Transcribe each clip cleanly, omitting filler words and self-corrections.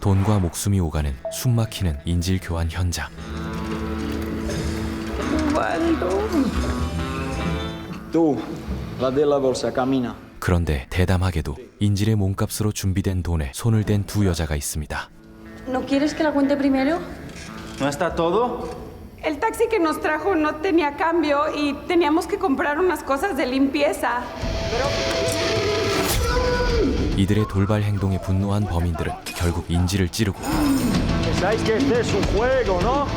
돈과 목숨이 오가는 숨막히는 인질 교환 현장. Tú, la de la bolsa, camina. 그런데 대담하게도 인질의 몸값으로 준비된 돈에 손을 댄 두 여자가 있습니다. ¿No quieres que la cuente primero? ¿No está todo? El taxi que nos trajo no tenía cambio y teníamos que comprar unas cosas de limpieza. 이들의 돌발 행동에 분노한 범인들은 결국 인질을 찌르고 Pensáis que este es un juego, ¿no?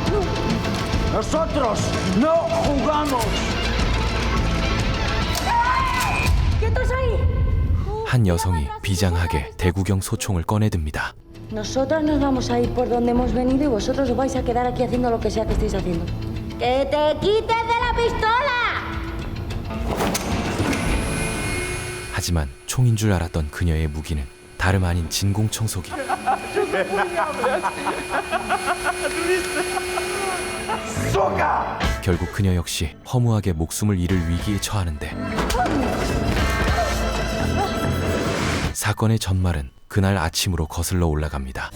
Nosotros no jugamos. ¡Quietos ahí! 한 여성이 비장하게 대구경 소총을 꺼내듭니다. Nosotras nos vamos a ir por donde hemos venido y vosotros os vais a quedar aquí haciendo lo que sea que estéis haciendo. ¡Que te quites de la pistola! 하지만 총인 줄 알았던 그녀의 무기는 다름 아닌 진공청소기. 결국 그녀 역시 허무하게 목숨을 잃을 위기에 처하는데 사건의 전말은 그날 아침으로 거슬러 올라갑니다.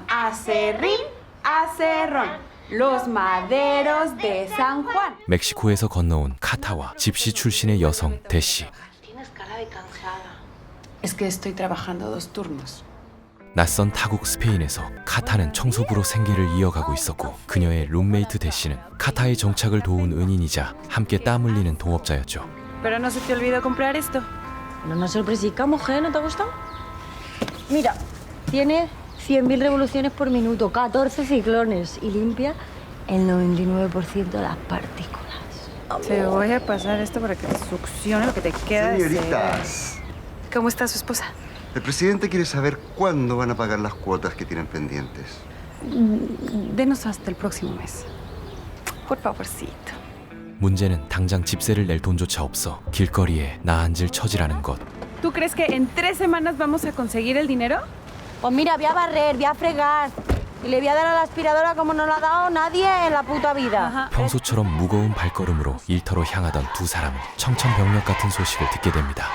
Acerrín, acerrón. Los maderos de San Juan. 멕시코에서 건너온 카타와 집시 출신의 여성 대시. Tienes cara de cansada. Es que estoy trabajando 2 turnos. 낯선 타국 스페인에서 카타는 청소부로 생계를 이어가고 있었고 그녀의 룸메이트 대시는 카타의 정착을 도운 은인이자 함께 땀 흘리는 동업자였죠. Pero no se te olvidó comprar esto. No nos sorpresica, mujer, ¿no te ha gustado? Mira, tiene 100.000 revoluciones por minuto, 14 ciclones y limpia el 99% de las partículas. Te voy a pasar esto para que te succione lo que te queda de Señoritas, ¿Cómo está su esposa? el presidente quiere saber cuándo van a pagar las cuotas que tienen pendientes. Denos hasta el próximo mes. Por favorcito. 문제는 당장 집세를 낼 돈조차 없어 길거리에 나앉을 처지라는 것. ¿Tú crees que en 3 semanas vamos a conseguir el dinero? Pues mira, voy a barrer, voy a fregar y le voy a dar a la aspiradora como no lo ha dado nadie en la puta vida. Ajá. 평소처럼 무거운 발걸음으로 일터로 향하던 두 사람은 청천벽력 같은 소식을 듣게 됩니다.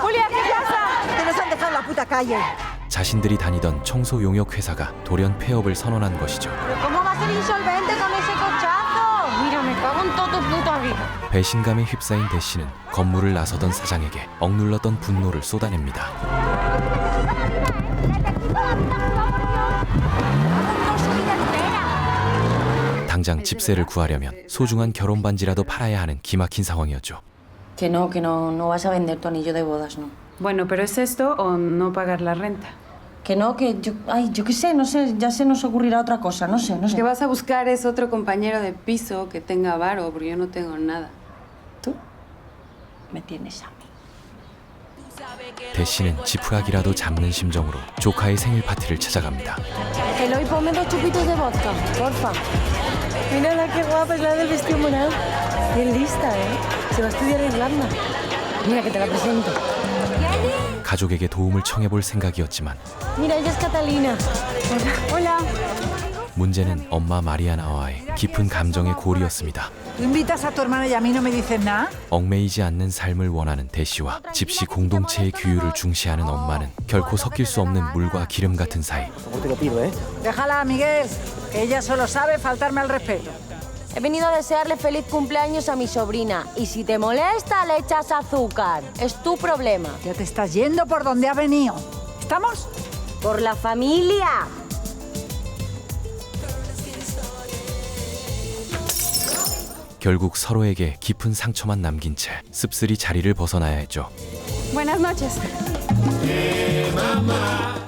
Julia, ¿qué pasa? Que nos han dejado en la puta calle. 자신들이 다니던 청소 용역 회사가 돌연 폐업을 선언한 것이죠. ¿Pero cómo va a ser insolvente con ese cochazo? Mira, me cago en todo tu puta vida. 배신감에 휩싸인 대시는 건물을 나서던 사장에게 억눌렀던 분노를 쏟아냅니다. 당장 집세를 구하려면 소중한 결혼 반지라도 팔아야 하는 기막힌 상황이었죠. Que no vas a vender tu anillo de bodas, no. Bueno, pero ¿es esto o no pagar la renta? Que no, que yo, ay, yo qué sé, no sé, ya se nos ocurrirá otra cosa, no sé. Lo que vas a buscar es otro compañero de piso que tenga varo, porque yo no tengo nada. Tú me tienes a mí. 대시는 지푸라기라도 잡는 심정으로 조카의 생일 파티를 찾아갑니다. Eloy, ponme 2 chupitos de vodka, porfa. Mira la que guapa es la del vestido morado. Bien lista, ¿eh? Se va a estudiar en Irlanda. Mira que te la presento. 가족에게 도움을 청해볼 생각이었지만 Mira, ella es Catalina. Hola. 문제는 엄마 마리아나와의 깊은 감정의 골이었습니다. Tú invitas a tu hermana y a mí no me dices nada. 얽매이지 않는 삶을 원하는 대시와 집시 공동체의 규율을 중시하는 엄마는 결코 섞일 수 없는 물과 기름 같은 사이. Déjala, Miguel, que ella solo sabe faltarme al respeto. He venido a desearle feliz cumpleaños a mi sobrina. Y si te molesta, le echas azúcar. Es tu problema. Ya te estás yendo por donde has venido. ¿Estamos? Por la familia. 결국 서로에게 깊은 상처만 남긴 채 씁쓸히 자리를 벗어나야 했죠. Buenas noches.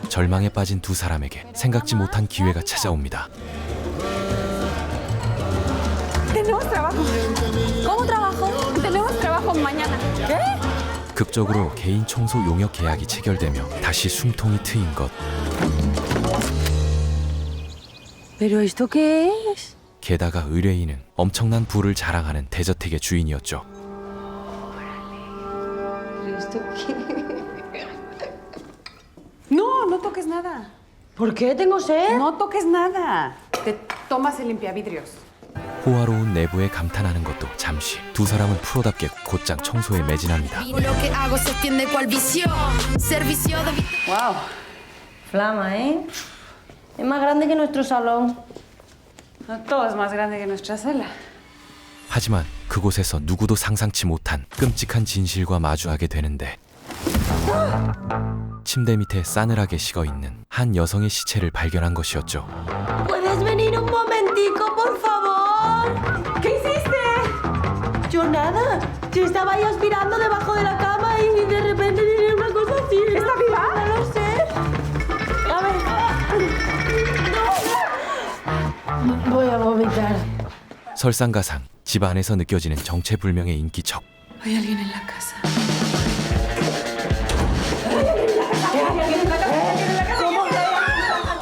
절망에 빠진 두 사람에게 생각지 못한 기회가 찾아옵니다. Tenemos trabajo. ¿Cómo trabajo? Tenemos trabajo mañana. ¿Qué? 극적으로 개인 청소 용역 계약이 체결되며 다시 숨통이 트인 것. ¿Pero esto qué es? 게다가 의뢰인은 엄청난 부를 자랑하는 대저택의 주인이었죠. ¿Pero esto qué? No, no toques nada. ¿Por qué tengo sed? No toques nada. Te tomas el limpiavidrios. 호화로운 내부에 감탄하는 것도 잠시. 두 사람은 프로답게 곧장 청소에 매진합니다. Lo que hago se extiende cual vicio. Servicio de ¡Wow! Flama, ¿eh? Es más grande que nuestro salón. No, todo es más grande que nuestra sala. 하지만 그곳에서 누구도 상상치 못한 끔찍한 진실과 마주하게 되는데, 침대 밑에 싸늘하게 식어있는 한 여성의 시체를 발견한 것이었죠. ¿Puedes venir un momentico, por favor? ¿Qué hiciste? Yo nada. Yo estaba ahí aspirando debajo de la cama y de repente tenía una cosa así. ¿Está viva? No lo sé. A ver. No. Voy a vomitar. 설상가상, 집 안에서 느껴지는 정체불명의 인기척. Hay alguien en la casa.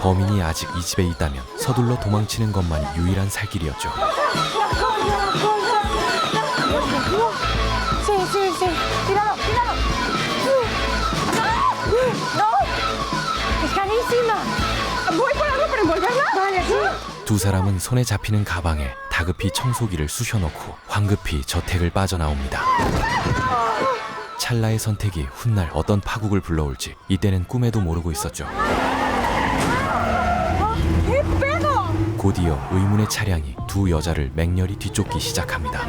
범인이 아직 이 집에 있다면 서둘러 도망치는 것만이 유일한 살 길이었죠. Sí, sí, sí. Tíralo, tíralo. No. Es carísima. Voy por algo para envolverla. Vale, sí. 두 사람은 손에 잡히는 가방에 다급히 청소기를 쑤셔넣고 황급히 저택을 빠져나옵니다. 찰나의 선택이 훗날 어떤 파국을 불러올지 이때는 꿈에도 모르고 있었죠. 곧이어 의문의 차량이 두 여자를 맹렬히 뒤쫓기 시작합니다.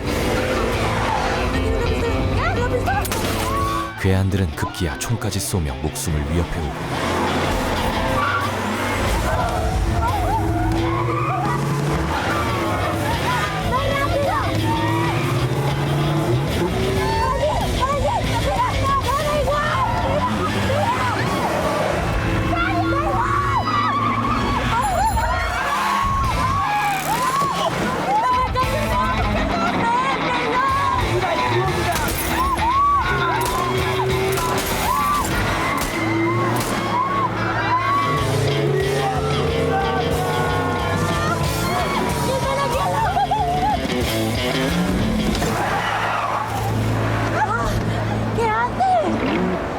괴한들은 급기야 총까지 쏘며 목숨을 위협해 오고,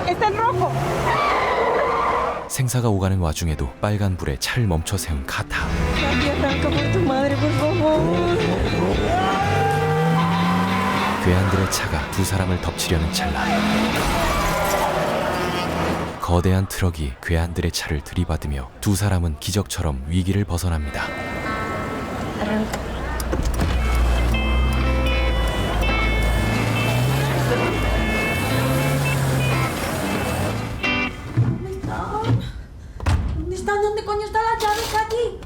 Está en rojo. 생사가 오가는 와중에도 빨간 불에 차를 멈춰 세운 카타. Arranca por tu madre, por favor. 괴한들의 차가 두 사람을 덮치려는 찰나, 거대한 트럭이 괴한들의 차를 들이받으며 두 사람은 기적처럼 위기를 벗어납니다. Arranca. ¿Dónde están? ¿Dónde coño está la llave? ¿Está aquí?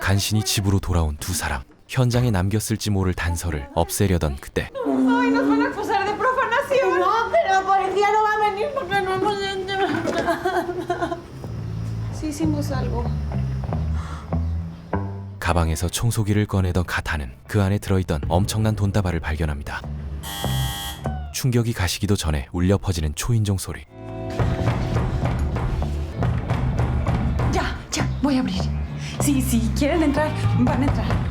간신히 집으로 돌아온 두 사람. 현장에 남겼을지 모를 단서를 없애려던 그때 Ay, nos van a acusar de profanación. No, pero la policía no va a venir porque no hemos hecho nada. Sí hicimos algo. 가방에서 청소기를 꺼내던 카타는 그 안에 들어있던 엄청난 돈다발을 발견합니다. 충격이 가시기도 전에 울려 퍼지는 초인종 소리. Ya, ya, voy a abrir. Sí, sí, quieren entrar, van a entrar.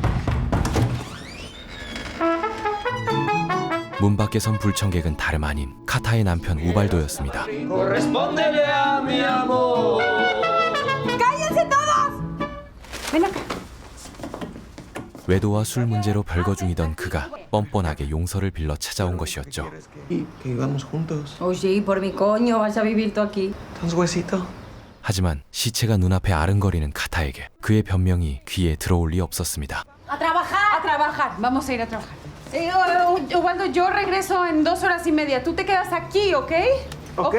문 밖에선 불청객은 다름 아닌 카타의 남편 우발도였습니다. Correspóndele a mi amor. ¡Cállense todos! Ven acá. 외도와 술 문제로 별거 중이던 그가 뻔뻔하게 용서를 빌러 찾아온 것이었죠. Y que vivamos juntos. Oh, sí, por mi coño, vas a vivir tú aquí. Tan huesito. 하지만 시체가 눈앞에 아른거리는 카타에게 그의 변명이 귀에 들어올 리 없었습니다. ¡A trabajar! A trabajar, vamos a ir a trabajar. Ubaldo, yo regreso en 2 horas y media. Tú te quedas aquí, ¿ok? Ok.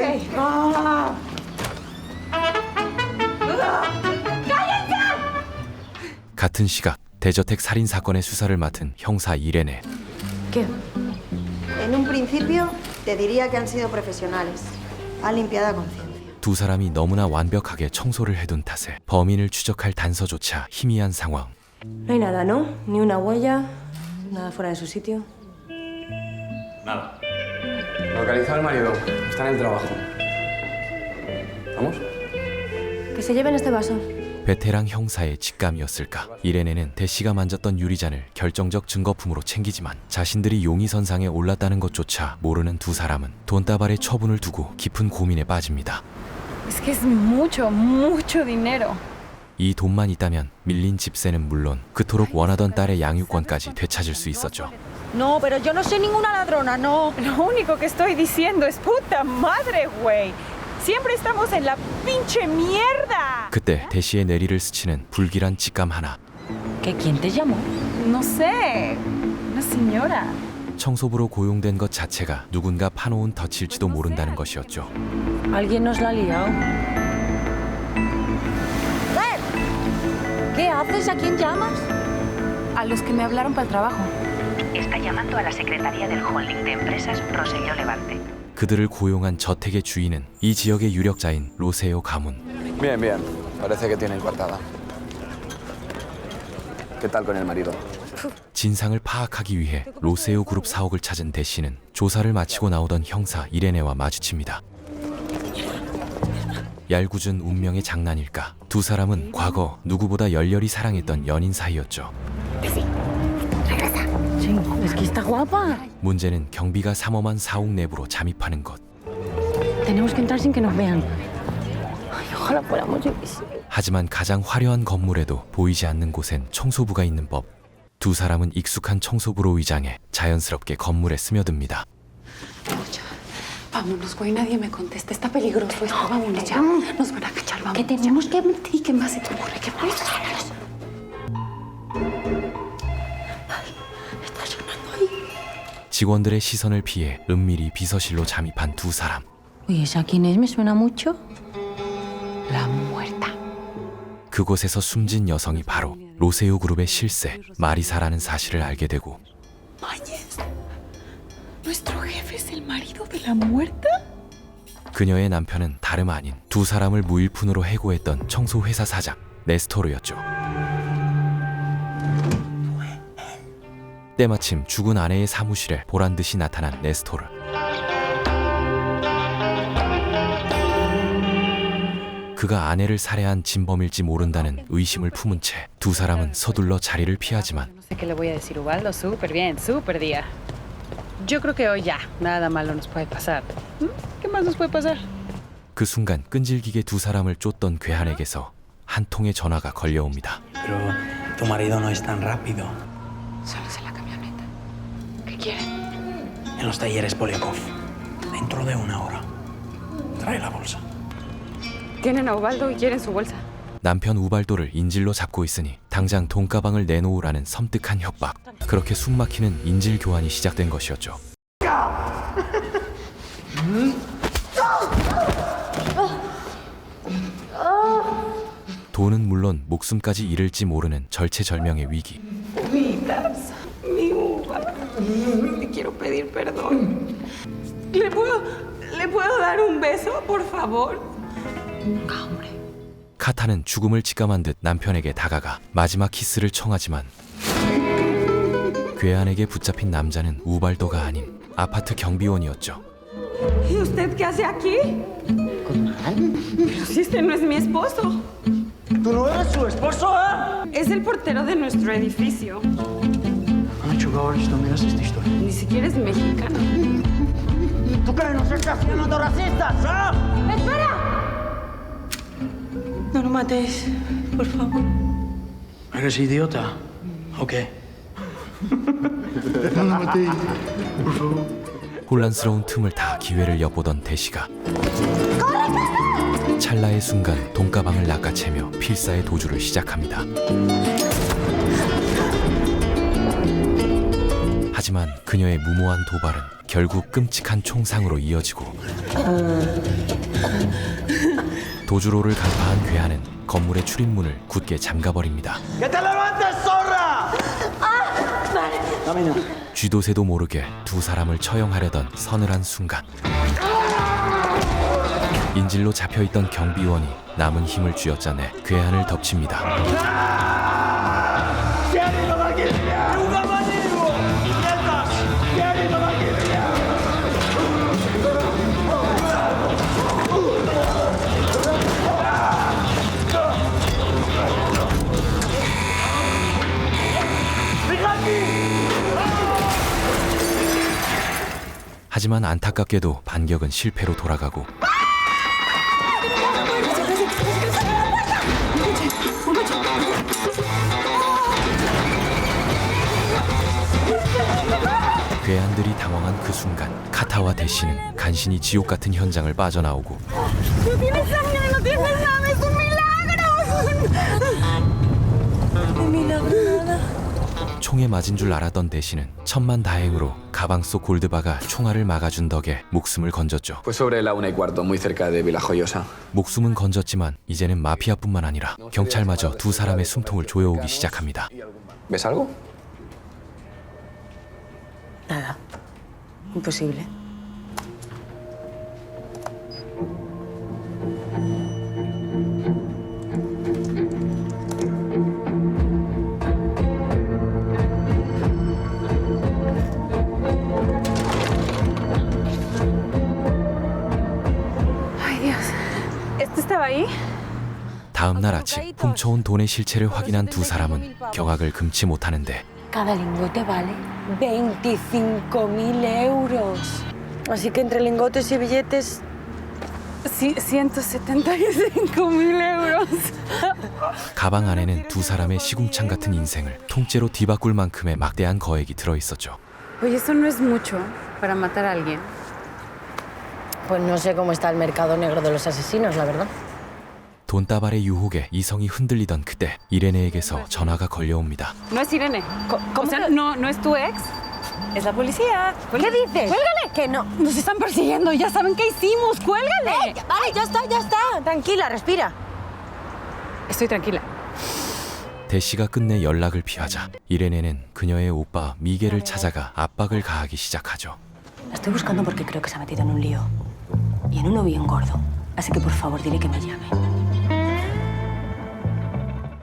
같은 시각 대저택 살인 사건의 수사를 맡은 형사 이레네. ¿Qué? En un principio te diría que han sido profesionales. Han limpiado a conciencia. 두 사람이 너무나 완벽하게 청소를 해둔 탓에 범인을 추적할 단서조차 희미한 상황. No hay nada, ¿no? Ni una huella, nada fuera de su sitio. Localizado al marido. Está en el trabajo. ¿Vamos? Que se lleven este vaso. 베테랑 형사의 직감이었을까? 이레네는 대씨가 만졌던 유리잔을 결정적 증거품으로 챙기지만 자신들이 용의선상에 올랐다는 것조차 모르는 두 사람은 돈다발의 처분을 두고 깊은 고민에 빠집니다. Es que es mucho, mucho dinero. 이 돈만 있다면 밀린 집세는 물론 그토록 원하던 딸의 양육권까지 되찾을 수 있었죠. No, pero yo no soy ninguna ladrona, no. Lo único que estoy diciendo es puta madre, güey. Siempre estamos en la pinche mierda. 그때 대시의 내리를 스치는 불길한 직감 하나. ¿Que quién te llamó? No sé, una señora. 청소부로 고용된 것 자체가 누군가 파놓은 덫일지도 모른다는 것이었죠. Alguien nos la ha liado. ¿Qué haces? ¿A quién llamas? A los que me hablaron para el trabajo. Está llamando a la secretaría del holding de empresas Rosselló Levante. 그들을 고용한 저택의 주인은 이 지역의 유력자인 로세오 가문. Bien, bien. Parece que tienen coartada. ¿Qué tal con el marido? 진상을 파악하기 위해 로세오 그룹 사옥을 찾은 대시는 조사를 마치고 나오던 형사 이레네와 마주칩니다. 얄궂은 운명의 장난일까? 두 사람은 과거 누구보다 열렬히 사랑했던 연인 사이였죠. Sí, es que está guapa. 문제는 경비가 삼엄한 사옥 내부로 잠입하는 것. Tenemos que entrar sin que nos vean. Ay, ojalá fuéramos yo. 하지만 가장 화려한 건물에도 보이지 않는 곳엔 청소부가 있는 법. 두 사람은 익숙한 청소부로 위장해 자연스럽게 건물에 스며듭니다. Vámonos, güey, nadie me contesta. Está peligroso esto. Vámonos ya. Nos van a cachar. Vamos. Que tenemos que mentir. ¿Qué más se te ocurre? ¿Qué más? Está sonando ahí. 직원들의 시선을 피해 은밀히 비서실로 잠입한 두 사람. Oye, ¿esa quién es? Me suena mucho. La muerta. 그곳에서 숨진 여성이 바로 로세오 그룹의 실세 마리사라는 사실을 알게 되고 Mayes. ¿Nuestro jefe es el marido de la muerta? 그녀의 남편은 다름 아닌 두 사람을 무일푼으로 해고했던 청소회사 사장 네스토르였죠. 때마침 죽은 아내의 사무실에 보란듯이 나타난 네스토르. 그가 아내를 살해한 진범일지 모른다는 의심을 품은 채 두 사람은 서둘러 자리를 피하지만 No sé qué le voy a decir, Ubaldo. Súper bien, súper día. Yo creo que hoy ya, nada malo nos puede pasar. ¿Qué más nos puede pasar? 그 순간 끈질기게 두 사람을 쫓던 괴한에게서 한 통의 전화가 걸려옵니다. Pero tu marido no es tan rápido. Solo es en la camioneta. ¿Qué quieren? En los talleres Poliakov. Dentro de 1 hora. Trae la bolsa. Tienen a Ubaldo y quieren su bolsa. 남편 우발도를 인질로 잡고 있으니 당장 돈가방을 내놓으라는 섬뜩한 협박. 그렇게 숨막히는 인질 교환이 시작된 것이었죠. 돈은 물론 목숨까지 잃을지 모르는 절체절명의 위기. Uvitas, mi uva. Te quiero pedir perdón. ¿Le puedo dar un beso, por favor? 카타는 죽음을 직감한 듯 남편에게 다가가 마지막 키스를 청하지만 괴한에게 붙잡힌 남자는 우발도가 아닌 아파트 경비원이었죠. ¿Y usted qué hace aquí? Pero si este no es mi esposo. ¿Tú no eres su esposo, eh? Es el portero de nuestro edificio. Ay, chugabas, no miras esta historia. Ni siquiera es mexicano. ¿Tú qué nos estás haciendo racistas, eh? ¡Espera! No lo matéis, por favor. ¿Eres idiota? ¿O qué? 혼란스러운 틈을 타 기회를 엿보던 대시가 찰나의 순간 돈가방을 낚아채며 필사의 도주를 시작합니다. 하지만 그녀의 무모한 도발은 결국 끔찍한 총상으로 이어지고 도주로를 간파한 괴한은 건물의 출입문을 굳게 잠가버립니다. ¡Que te levantes, zorra! 쥐도새도 모르게 두 사람을 처형하려던 서늘한 순간 인질로 잡혀있던 경비원이 남은 힘을 쥐어짜내 괴한을 덮칩니다. 하지만 안타깝게도 반격은 실패로 돌아가고 괴한들이 당황한 그 순간 카타와 대시는 간신히 지옥 같은 현장을 빠져나오고 ¡No tienes sangre! ¡No tienes nada! ¡Es un milagro! 총에 맞은 줄 알았던 대시는 천만다행으로 가방 속 골드바가 총알을 막아준 덕에 목숨을 건졌죠. Fue sobre la 1:15, muy cerca de Villajoyosa. 목숨은 건졌지만 이제는 마피아뿐만 아니라 경찰마저 두 사람의 숨통을 조여오기 시작합니다. ¿Ves algo? Nada. Imposible. Ay, Dios. ¿Este estaba ahí? 다음 날 아침 훔쳐온 돈의 실체를 확인한 두 사람은 경악을 금치 못하는데 Cada lingote vale 25.000 euros. Así que entre lingotes y billetes... Sí, 175.000 euros. 가방 안에는 두 사람의 시궁창 같은 인생을 통째로 뒤바꿀 만큼의 막대한 거액이 들어있었죠. Oye, eso no es mucho para matar a alguien. Pues no sé cómo está el mercado negro de los asesinos, la verdad. 돈다발의 유혹에 이성이 흔들리던 그때 이레네에게서 전화가 걸려옵니다. No es Irene. O sea, no es tu ex. Es la policía. ¿Qué dices? ¡Cuélgale! Que no. Nos están persiguiendo. Ya saben qué hicimos. ¡Cuélgale! Vale, ya está. Tranquila, respira. Estoy tranquila. 대시가 끝내 연락을 피하자 이레네는 그녀의 오빠 미겔을 찾아가 압박을 가하기 시작하죠. La estoy buscando porque creo que se ha metido en un lío. Y en uno bien gordo. Así que por favor, dile que me llame.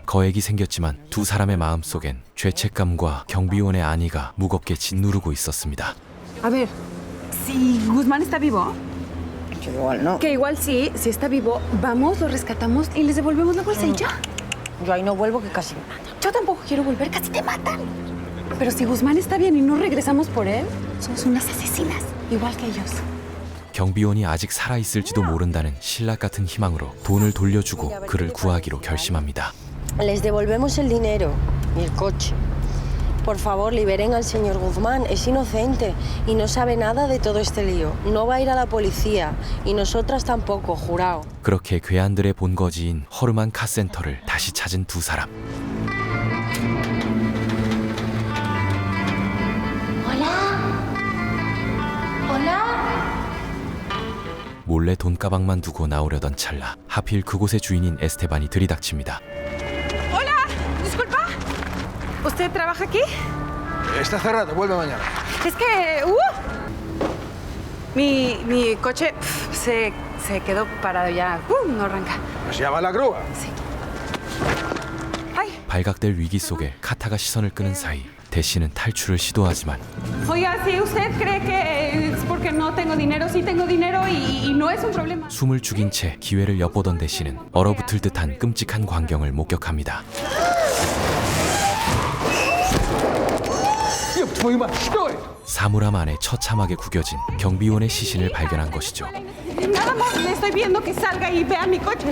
거액이 생겼지만 두 사람의 마음속엔 죄책감과 경비원의 안위가 무겁게 짓누르고 있었습니다. A ver, si Guzmán está vivo. Que igual no. Que igual sí, si está vivo, vamos, lo rescatamos y les devolvemos la bolsa y ya. Yo ahí no vuelvo, que casi me matan. Yo tampoco quiero volver, casi te matan. Pero si Guzmán está bien y no regresamos por él, somos unas asesinas, igual que ellos. 경비원이 아직 살아있을지도 모른다는 신락 같은 희망으로 돈을 돌려주고 그를 구하기로 결심합니다. Les devolvemos el dinero y el coche. Por favor, liberen al señor Guzmán. Es inocente y no sabe nada de todo este lío. No va a ir a la policía y nosotras tampoco, jurado. 그렇게 괴한들의 본거지인 허름한 카센터를 다시 찾은 두 사람. 몰래 돈가방만 두고 나오려던 찰나 하필 그곳의 주인인 에스테반이 들이닥칩니다. Hola, disculpa. ¿Usted trabaja aquí? Está cerrado, vuelve mañana. Es que... Mi coche se quedó parado ya. No arranca. Pues llama a la grúa. Sí. Ay. 발각될 위기 속에 카타가 시선을 끄는 사이 대시는 탈출을 시도하지만 Oiga, si usted cree que es porque no tengo dinero, sí tengo dinero y no es un problema. 숨을 죽인 채 기회를 엿보던 대시는 얼어붙을 듯한 끔찍한 광경을 목격합니다. 사물함 안에 처참하게 구겨진 경비원의 시신을 발견한 것이죠. Nada más le estoy viendo que salga y vea mi coche.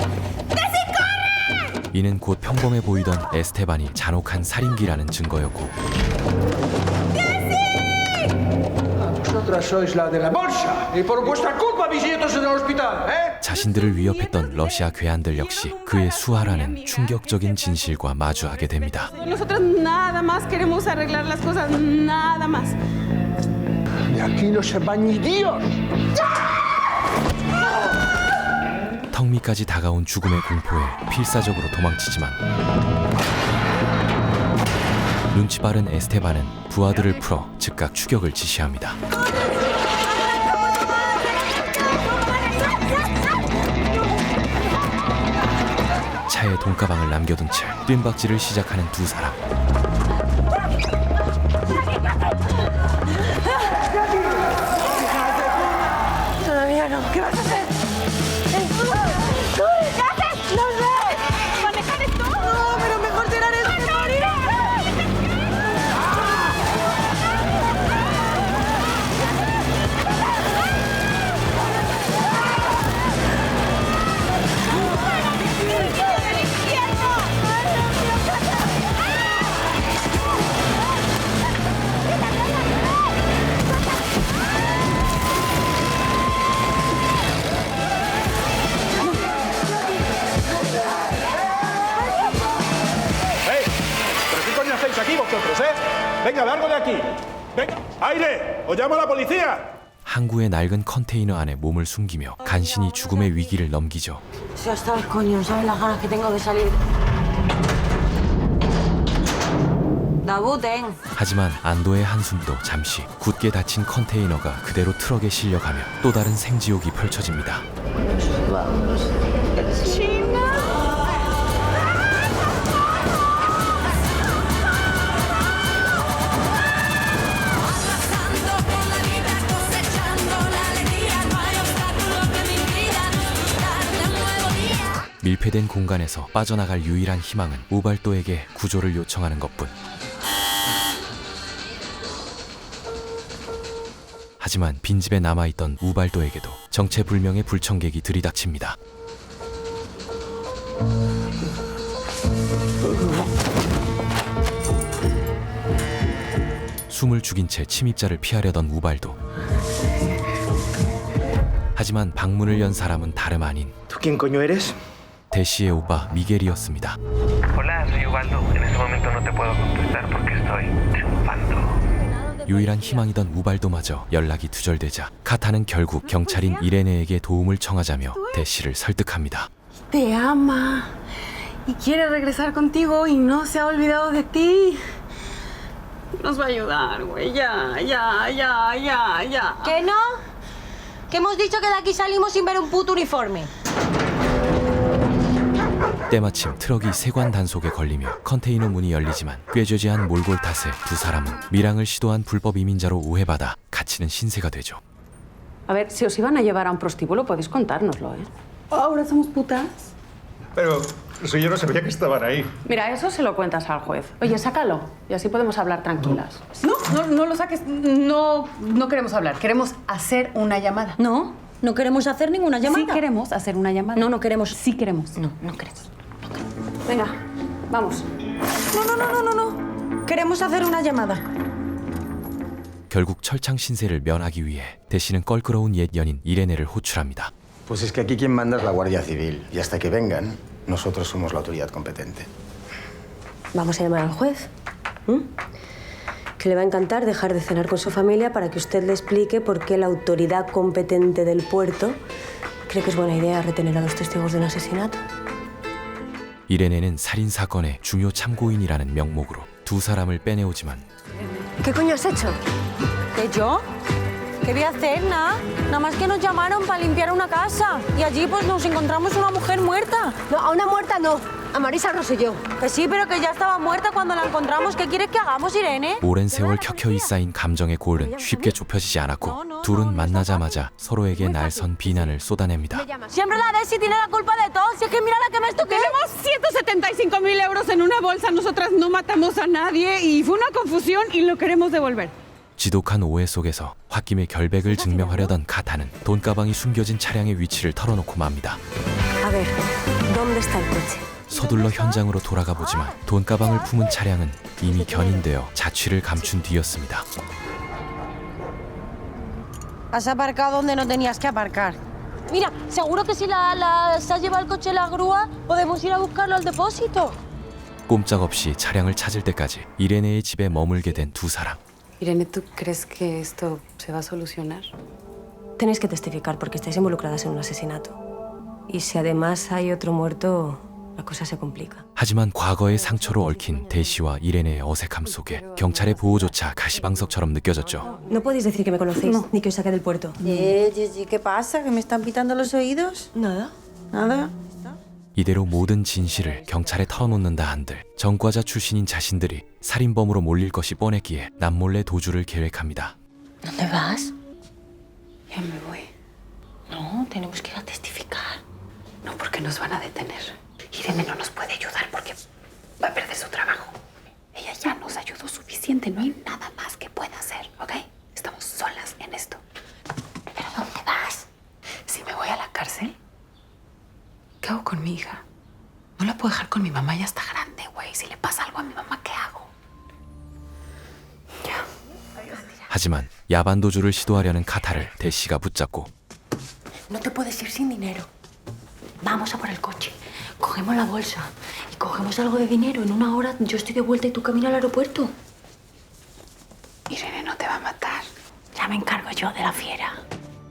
이는 곧 평범해 보이던 에스테반이 잔혹한 살인귀라는 증거였고 Vosotras sois la de la bolsa y por vuestra culpa mis nietos en el hospital, ¿eh? 자신들을 위협했던 러시아 괴한들 역시 그의 수하라는 충격적인 진실과 마주하게 됩니다. Nosotros nada más queremos arreglar las cosas, nada más. Y aquí no se va ni Dios. 턱 밑까지 다가온 죽음의 공포에 필사적으로 도망치지만 눈치 빠른 에스테반은 부하들을 풀어 즉각 추격을 지시합니다. 차에 돈가방을 남겨둔 채 뜀박질을 시작하는 두 사람. Todavía no. ¿Qué vas a hacer? ¿Qué haces? ¡No sé! ¿Manejar esto? No, pero mejor tirar esto que morir. Venga, largo de aquí. Venga, aire. O llamo a la policía. 항구의 낡은 컨테이너 안에 몸을 숨기며 간신히 죽음의 위기를 넘기죠. Ya está el coño, ¿sabes las ganas que tengo de salir? 나보댕. 하지만 안도의 한숨도 잠시 굳게 닫힌 컨테이너가 그대로 트럭에 실려가며 또 다른 생지옥이 펼쳐집니다. 밀폐된 공간에서 빠져나갈 유일한 희망은 우발도에게 구조를 요청하는 것뿐. 하지만 빈집에 남아있던 우발도에게도 정체불명의 불청객이 들이닥칩니다. 숨을 죽인 채 침입자를 피하려던 우발도. 하지만 방문을 연 사람은 다름 아닌 ¿Tú quién coño eres? 대시의 오빠 미겔이었습니다. Hola, soy Ubaldo. En este momento no te puedo contestar porque estoy triunfando. 유일한 희망이던 우발도마저 연락이 두절되자 카타는 결국 경찰인 이레네에게 도움을 청하자며 대시를 설득합니다. Te ama y quiere regresar contigo y no se ha olvidado de ti. Nos va a ayudar, güey. Ya. ¿Que no? Que hemos dicho que de aquí salimos sin ver un puto uniforme. 때마침 트럭이 세관 단속에 걸리며 컨테이너 문이 열리지만 꾀죄죄한 몰골 탓에 두 사람은 밀항을 시도한 불법 이민자로 오해받아 갇히는 신세가 되죠. A ver, si os iban a llevar a un prostíbulo, podéis contárnoslo, ¿eh? ¿Ahora somos putas? Pero si yo no sabía que estaban ahí. Mira, eso se lo cuentas al juez. Oye, sácalo y así podemos hablar tranquilas. No lo saques. No queremos hablar. Queremos hacer una llamada. No queremos hacer ninguna llamada. Sí queremos hacer una llamada. No queremos. Sí queremos. No queremos. Venga, vamos. No. Queremos hacer una llamada. 결국 철창 신세를 면하기 위해 대시는 껄끄러운 옛 연인 이레네를 호출합니다. Pues es que aquí quien manda es la Guardia Civil y hasta que vengan, nosotros somos la autoridad competente. Vamos a llamar al juez. Que le va a encantar dejar de cenar con su familia para que usted le explique por qué la autoridad competente del puerto cree que es buena idea retener a los testigos de un asesinato. 이레네는 살인 사건의 중요 참고인이라는 명목으로 두 사람을 빼내오지만 ¿Qué coño has hecho? ¿Que yo? ¿Qué voy a hacer? Nada más que nos llamaron para limpiar una casa y allí pues nos encontramos una mujer muerta. No, a una muerta no. A Marisa Rosselló. Que sí, pero que ya estaba muerta cuando la encontramos. ¿Qué quieres que hagamos, Irene? 오랜 세월 켜켜이 쌓인 감정의 골은 쉽게 좁혀지지 않았고 둘은 만나자마자 서로에게 날선 비난을 쏟아냅니다. Siempre la Desi tiene la culpa de todo. Si es que mira la que me estoqué. Tenemos 175.000 euros en una bolsa. Nosotras no matamos a nadie y fue una confusión y lo queremos devolver. 지독한 오해 속에서 홧김에 결백을 증명하려던 카타는 돈가방이 숨겨진 차량의 위치를 털어놓고 맙니다. A ver, ¿dónde está el coche? 서둘러 현장으로 돌아가 보지만 돈가방을 품은 차량은 이미 견인되어 자취를 감춘 뒤였습니다. Has aparcado donde no tenías que aparcar. Mira, seguro que si se ha llevado el coche la grúa, podemos ir a buscarlo al depósito. 꼼짝없이 차량을 찾을 때까지 이레네의 집에 머물게 된 두 사람. Irene, ¿tú crees que esto se va a solucionar? Tenéis que testificar porque estáis involucradas en un asesinato. Y si además hay otro muerto, la cosa se complica. 하지만 과거의 상처로 얽힌 대시와 이레네의 어색함 속에 경찰의 보호조차 가시방석처럼 느껴졌죠. No podéis decir que me conocéis, ni que os saqué del puerto. ¿Qué pasa? ¿Que me están pitando los oídos? Nada. Nada. 이대로 모든 진실을 경찰에 털어놓는다 한들 전과자 출신인 자신들이 살인범으로 몰릴 것이 뻔했기에 남몰래 도주를 계획합니다. ¿Dónde vas? Ya me voy. No, tenemos que ir a testificar. No, porque nos van a detener. Irene no nos puede ayudar porque va a perder su trabajo. Ella ya nos ayudó suficiente. No hay nada más que pueda hacer, ¿ok? Estamos solas en esto. ¿Pero dónde vas? Si me voy a la cárcel, ¿qué hago con mi hija? No la puedo dejar con mi mamá, ya está grande, güey. Si le pasa algo a mi mamá, ¿qué hago? Ya. 하지만 야반 도주를 시도하려는 카타를 대시가 붙잡고 No te puedes ir sin dinero. Vamos a por el coche. Cogemos la bolsa y cogemos algo de dinero. En una hora yo estoy de vuelta y tú camino al aeropuerto. Irene no te va a matar. Ya me encargo yo de la fiera.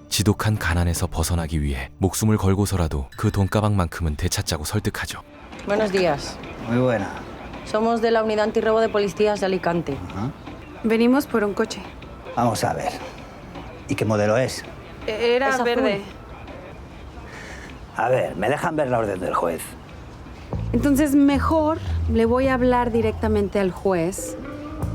지독한 가난에서 벗어나기 위해 목숨을 걸고서라도 그 돈가방만큼은 되찾자고 설득하죠. Buenos días. Muy buena. Somos de la Unidad Antirrobo de Policías de Alicante. Venimos por un coche. Vamos a ver. ¿Y qué modelo es? Era Es azul. verde. A ver, me dejan ver la orden del juez. Entonces, mejor le voy a hablar directamente al juez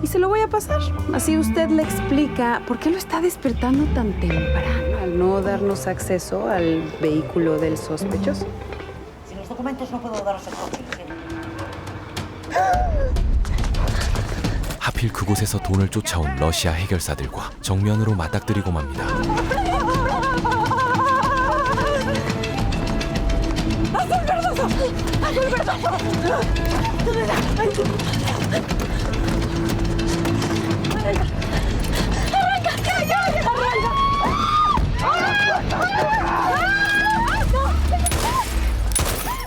y se lo voy a pasar. Así usted le explica por qué lo está despertando tan temprano al no darnos acceso al vehículo del sospechoso. Sin los documentos no puedo daros el coche. 하필 그곳에서 돈을 쫓아온 러시아 해결사들과 정면으로 맞닥뜨리고 맙니다.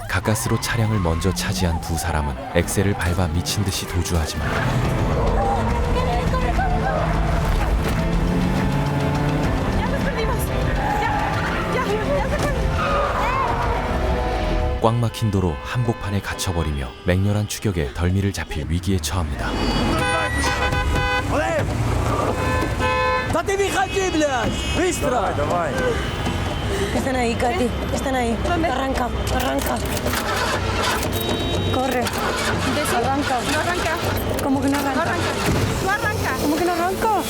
가까스로 차량을 먼저 차지한 두 사람은 엑셀을 밟아 미친 듯이 도주하지만 꽉 막힌 도로 한복판에 갇혀버리며 맹렬한 추격에 덜미를 잡힐 위기에 처합니다. Están ahí, Katy. Están ahí. Arranca, arranca. Corre. Arranca. No arranca. ¿Cómo que no No arranca? arranca. No arranca. ¿Cómo que no arranca?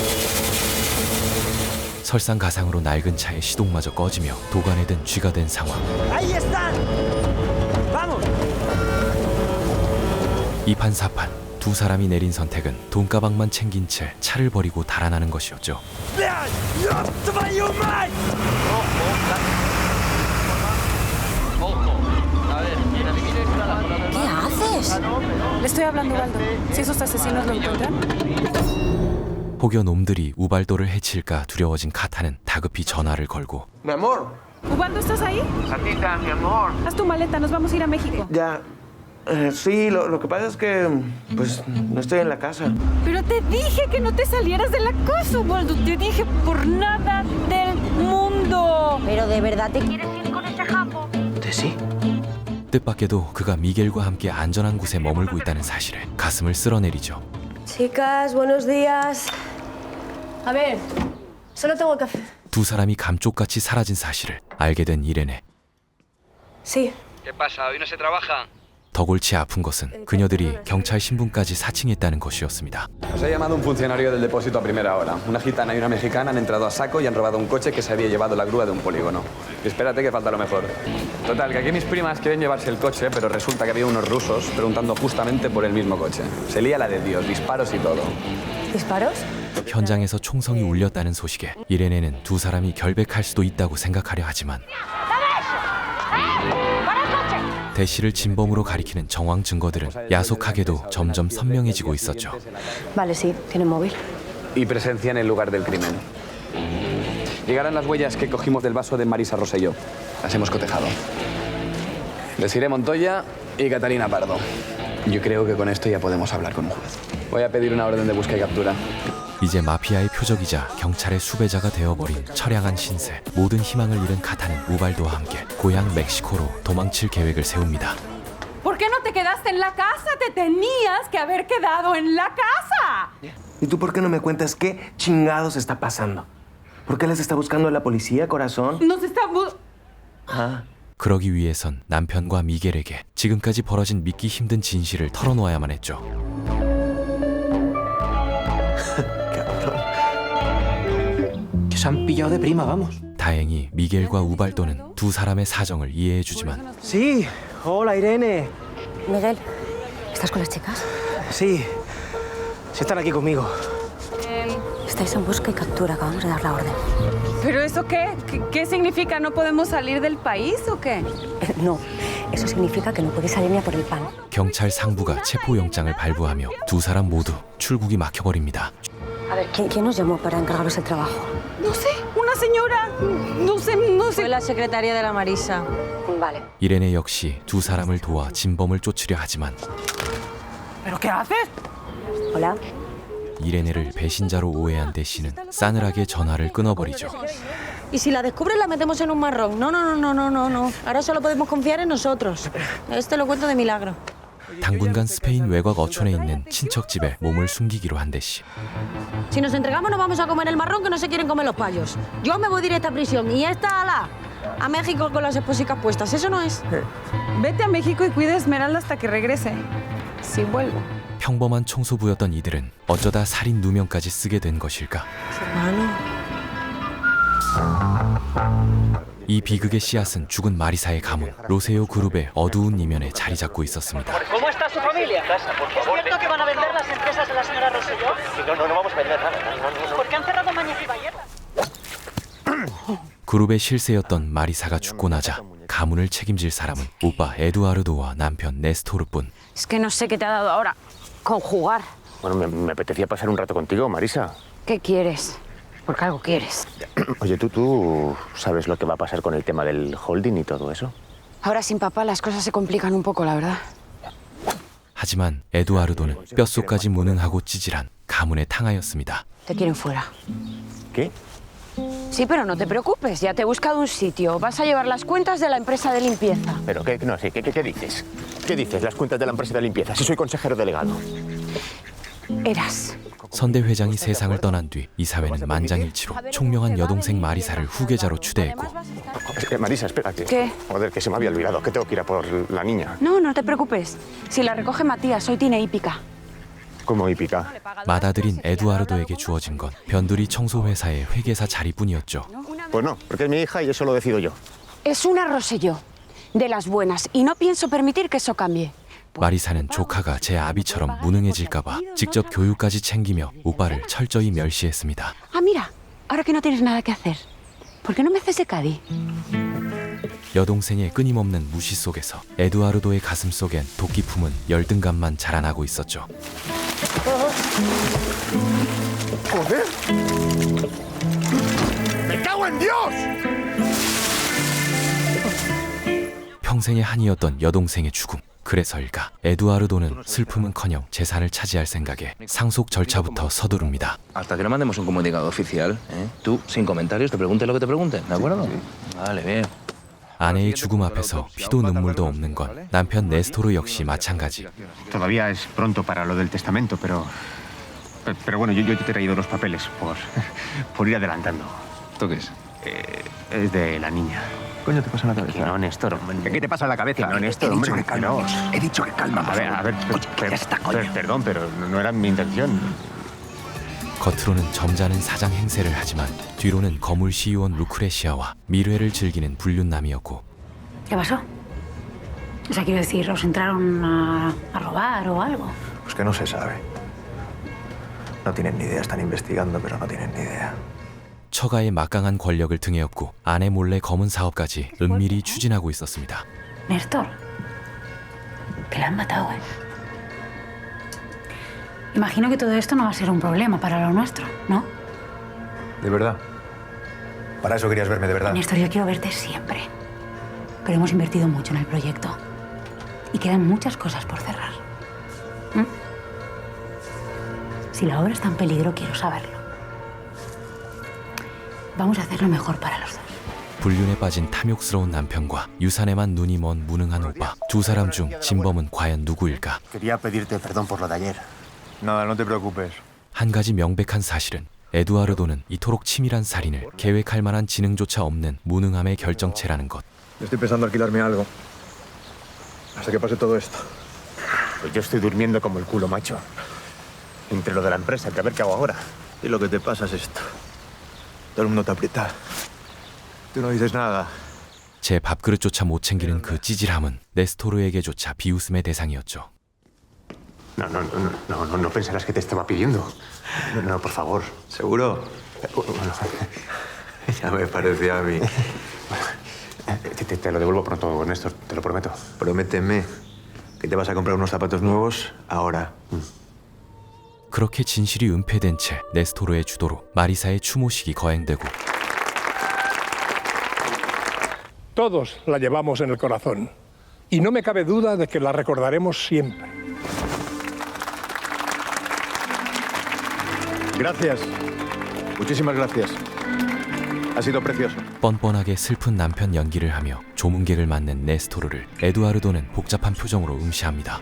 설상가상으로 낡은 차의 시동마저 꺼지며 도관에 든 쥐가 된 상황. ¡Ahí están! ¡Vamos! 이판사판 두 사람이 내린 선택은 돈가방만 챙긴 채 차를 버리고 달아나는 것이었죠. ¿Qué haces? Le estoy hablando, Ubaldo. Si esos asesinos lo encuentran. 혹여 놈들이 우발도를 해칠까 두려워진 카타는 다급히 전화를 걸고 Mi amor. Ubaldo, ¿estás ahí? Santita, mi amor. Haz tu maleta, nos vamos a ir a México. Ya. Sí, lo que pasa es que pues no estoy en la casa. Pero te dije que no te salieras de la casa, Ubaldo. Te dije por nada del mundo. ¿Pero de verdad te quieres ir con ese japo? Sí. 뜻밖에도 그가 미겔과 함께 안전한 곳에 머물고 있다는 사실에 가슴을 쓸어내리죠. Chicas, buenos días. A ver, solo tengo que hacer... 두 사람이 감쪽같이 사라진 사실을 알게 된 이레네. Sí. ¿Qué pasa? ¿Hoy no se trabaja? 더 골치 아픈 것은 그녀들이 경찰 신분까지 사칭했다는 것이었습니다. Nos ha llamado un funcionario del depósito a primera hora. Una gitana y una mexicana han entrado a saco y han robado un coche que se había llevado la grúa de un polígono. Y espérate que falta lo mejor. Total, que aquí mis primas quieren llevarse el coche, pero resulta que había unos rusos preguntando justamente por el mismo coche. Se lía la de Dios, disparos y todo. ¿Disparos? 현장에서 총성이 울렸다는 소식에 이레네는 두 사람이 결백할 수도 있다고 생각하려 하지만 대시를 진범으로 가리키는 정황 증거들은 야속하게도 점점 선명해지고 있었죠. Vale, sí, tiene móvil. Y presencia en el lugar del crimen. Llegarán las huellas que cogimos del vaso de Marisa Rosselló. Las hemos cotejado. Desiree Montoya y Catalina Pardo. Yo creo que con esto ya podemos hablar con un juez. Voy a pedir una orden de busca y captura. 이제 마피아의 표적이자 경찰의 수배자가 되어버린 처량한 신세. 모든 희망을 잃은 카타는 우발도와 함께 고향 멕시코로 도망칠 계획을 세웁니다. ¿Por qué no te quedaste en la casa? Te tenías que haber quedado en la casa. ¿Y tú por qué no me cuentas qué chingados está pasando? ¿Por qué les está buscando la policía, corazón? Nos estamos... Ah. 그러기 위해선 남편과 미겔에게 지금까지 벌어진 믿기 힘든 진실을 털어놓아야만 했죠. Se han pillado de prima, vamos. 다행히 미겔과 우발도는 두 사람의 사정을 이해해주지만 Sí, hola Irene. Miguel, ¿estás con las chicas? Sí, sí están aquí conmigo. Estáis en busca y captura, acabamos de dar la orden. ¿Pero eso qué? ¿Qué significa? ¿No podemos salir del país o qué? No, eso significa que no podéis salir ni a por el pan. 경찰 상부가 체포영장을 발부하며 두 사람 모두 출국이 막혀버립니다. A ver, ¿quién nos llamó para encargaros el trabajo? No sé, una señora. No sé. Fue la secretaria de la Marisa. Vale. 이레네 역시 두 사람을 도와 진범을 쫓으려 하지만 ¿Pero qué haces? Hola. 이레네를 배신자로 오해한 대시는 싸늘하게 전화를 끊어버리죠. Y si la descubres la metemos en un marrón. No. Ahora solo podemos confiar en nosotros. Este lo cuento de milagro. 당분간 스페인 외곽 어촌에 있는 친척 집에 몸을 숨기기로 한 대시. Si nos entregamos nos vamos a comer el marrón que no se quieren comer los payos. Yo me voy directa a prisión y esta a México con las esposicas puestas. Eso no es. Vete a México y cuida a Esmeralda hasta que regrese. Si vuelvo. 평범한 총소부였던 이들은 어쩌다 살인 누명까지 쓰게 된 것일까? 이 비극의 씨앗은 죽은 마리사의 가문 로세오 그룹의 어두운 이면에 자리 잡고 있었습니다. ¿Cómo está su familia? ¿Es cierto que van a vender las empresas de la señora Rosselló? No vamos a vender nada. ¿Por qué han cerrado Mañez y Bayer? 그룹의 실세였던 마리사가 죽고 나자 가문을 책임질 사람은 오빠 에두아르도와 남편 네스토르뿐. Es que no sé qué te ha dado ahora. Con jugar. Bueno, me apetecía pasar un rato contigo, Marisa. ¿Qué quieres? Porque algo quieres. Oye, ¿tú sabes lo que va a pasar con el tema del holding y todo eso? Ahora sin papá las cosas se complican un poco, la verdad. 하지만 에두아르도는 뼛속까지 무능하고 찌질한 가문의 탕하였습니다. Te quieren fuera. ¿Qué? Sí, pero no te preocupes, ya te he buscado un sitio. Vas a llevar las cuentas de la empresa de limpieza. ¿Pero qué? No, sí, ¿qué dices? ¿Qué dices? Las cuentas de la empresa de limpieza. Si soy consejero delegado. Eras. 선대 회장이 세상을 떠난 뒤 이사회는 만장일치로 총명한 여동생 마리사를 후계자로 추대했고. Marisa, espérate. ¿Qué? Joder, que se me había olvidado, que tengo que ir a por la niña. No te preocupes. Si la recoge Matías, hoy tiene hípica. ¿Cómo hípica? 맏아들인 에두아르도에게 주어진 건 변두리 청소회사의 회계사 자리뿐이었죠. Pues no, porque es mi hija y eso lo decido yo. Es una Rosselló, de las buenas, y no pienso permitir que eso cambie. 마리사는 조카가 제 아비처럼 무능해질까봐 직접 교육까지 챙기며 오빠를 철저히 멸시했습니다. Ah, mira, ahora que no tienes nada que hacer, ¿por qué no me haces de Cádiz? 여동생의 끊임없는 무시 속에서 에두아르도의 가슴 속엔 도끼 품은 열등감만 자라나고 있었죠. ¡Joder! ¡Me cago en Dios! 평생의 한이었던 여동생의 죽음. 그래서일까 에두아르도는 슬픔은커녕 재산을 차지할 생각에 상속 절차부터 서두릅니다. Hasta que no mandemos un comunicado oficial, tú, sin comentarios, te pregunte lo que te pregunten, ¿de acuerdo? Vale, bien. 아내의 죽음 앞에서 피도 눈물도 없는 건 남편 네스토르 역시 마찬가지. Todavía es pronto para lo del testamento, pero bueno, yo te he traído los papeles por ir adelantando. ¿Esto qué es? Es de la niña. Coño, te pasa en la cabeza. Que no, Néstor. ¿Qué te pasa en la cabeza? Que no, Néstor, He dicho hombre. que calma. He dicho que calma. A ver, perdón, pero no era mi intención. 겉으로는 점잖은 사장 행세를 하지만 뒤로는 거물 시의원 루크레시아와 밀회를 즐기는 불륜남이었고. ¿Qué pasó? O sea, quiero decir, ¿os entraron a robar o algo? Pues que no se sabe. No tienen ni idea, están investigando, pero no tienen ni idea. 처가의 막강한 권력을 등에 업고 아내 몰래 검은 사업까지 은밀히 추진하고 있었습니다. Néstor, que la han matado, ¿eh? Imagino que todo esto no va a ser un problema para lo nuestro, ¿no? ¿De verdad? ¿Para eso querías verme de verdad? Néstor, yo quiero verte siempre. Pero hemos invertido mucho en el proyecto. Y quedan muchas cosas por cerrar. ¿Mm? Si la obra está en peligro, quiero saberlo. Vamos a hacer lo mejor para los dos. 불륜에 빠진 탐욕스러운 남편과 유산에만 눈이 먼 무능한 오빠. 두 사람 중 진범은 과연 누구일까? Quería pedirte perdón por lo de ayer. Nada, no te preocupes. 한 가지 명백한 사실은 에두아르도는 이토록 치밀한 살인을 계획할 만한 지능조차 없는 무능함의 결정체라는 것. Estoy pensando alquilarme algo. Hasta que pase todo esto. Pues yo estoy durmiendo como el culo, macho. Entre lo de la empresa, que a ver qué hago ahora. Y lo que te pasa es esto. Todo el mundo te aprieta. Tú no dices nada. 제 밥그릇조차 못 챙기는 그 찌질함은 네스토르에게조차 비웃음의 대상이었죠. No pensarás que te estaba pidiendo. No, por favor. ¿Seguro? Bueno, ya me parecía a mí. Te lo devuelvo pronto, Néstor, te lo prometo. Prométeme que te vas a comprar unos zapatos nuevos ahora. 그렇게 진실이 은폐된 채 네스토르의 주도로 마리사의 추모식이 거행되고 Todos la llevamos en el corazón y no me cabe duda de que la recordaremos siempre. Gracias. Muchísimas gracias. Ha sido precioso. 뻔뻔하게 슬픈 남편 연기를 하며 조문객을 맞는 네스토르를 에두아르도는 복잡한 표정으로 응시합니다.